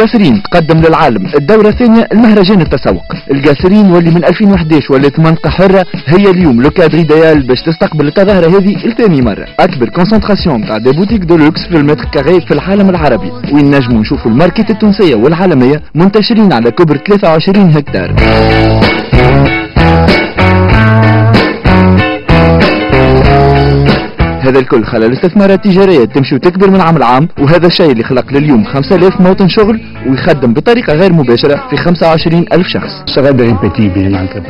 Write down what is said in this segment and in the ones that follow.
الجاسرين تقدم للعالم الدورة الثانية المهرجان التسوق. الجاسرين واللي من 2011 ولات منطقة حرة هي اليوم لو كادر ايديال باش تستقبل التظاهرة هذه لثاني مرة. أكبر كونسنتراسيون تاع دي بوتيك دو لوكس في المتر كاري في العالم العربي، وين نجموا نشوفوا الماركت التونسية والعالمية منتشرين على كبر 23 هكتار. هذا الكل خلى الاستثمارات التجارية تمشي وتكبر من عام لعام، وهذا الشيء اللي خلق لليوم 5000 موطن شغل ويخدم بطريقة غير مباشرة في 25,000 شخص.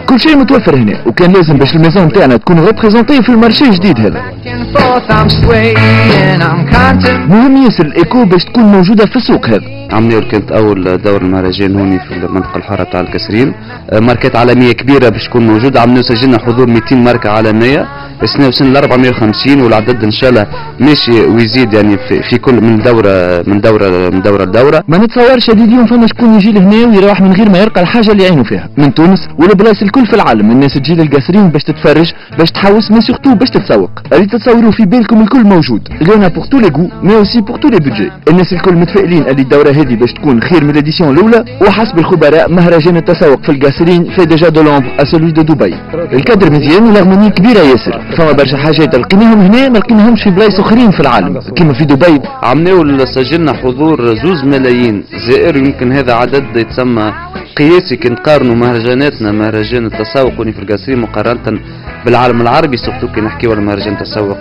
كل شيء متوفر هنا، وكان لازم باش الميزون تاعنا تكون ريبريزونتي في المارشي الجديد هذا. مهم ياسر الايكو باش تكون موجودة في السوق هذا. عملية كانت أول دور المهرجان هوني في المنطقة الحارة تاع الكاسرين، ماركات عالمية كبيرة باش تكون موجودة. عملنا سجلنا حضور 200 ماركة عالمية، السنة وصلنا ل 450 والعدد إن شاء الله ماشي ويزيد يعني في كل من دورة لدورة. ما نتصورش هذه اليوم فما شكون يجي لهنا ويروح من غير ما يلقى الحاجة اللي يعينوا فيها، من تونس والبلايص الكل في العالم. الناس تجي للكاسرين باش تتفرج، باش تحوس، مي سورتو باش تتسوق. اللي تتصوروا في بالكم الكل موجود، اليوم بور تو لي غو مي اوسي بور تو لي بودجي. الناس الكل متفائلين اللي الدورة هذه باش تكون خير من الاديسيون الاولى، وحسب الخبراء مهرجان التسوق في الكاسرين في ديجا دو لومبر ا سولوي دو دبي. الكادر مزيان والهرموني كبيره ياسر، فما برشا حاجات لقيناهم هنا ما لقيناهمش في بلايص اخرين في العالم كما في دبي. عملنا سجلنا حضور 2 ملايين زائر، يمكن هذا عدد يتسمى قياسي كي نقارنوا مهرجاناتنا مهرجان التسوق في الكاسرين مقارنه بالعالم العربي، سورتو كي نحكيو على مهرجان التسوق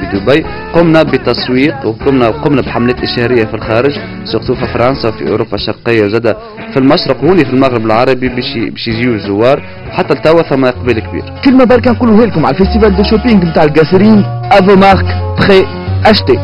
بدبي. قمنا بتسويق وقمنا بحملات اشهاريه في الخارج، سورتو في فرنسا وفي اوروبا الشرقيه وزاد في المشرق هوني في المغرب العربي باش يجيو الزوار، وحتى لتوا ثم اقبال كبير. كلمه بركه نقولوها لكم على الفيستيفال دو شوبينغ نتاع الكاسرين، افو مارك بري اشتي.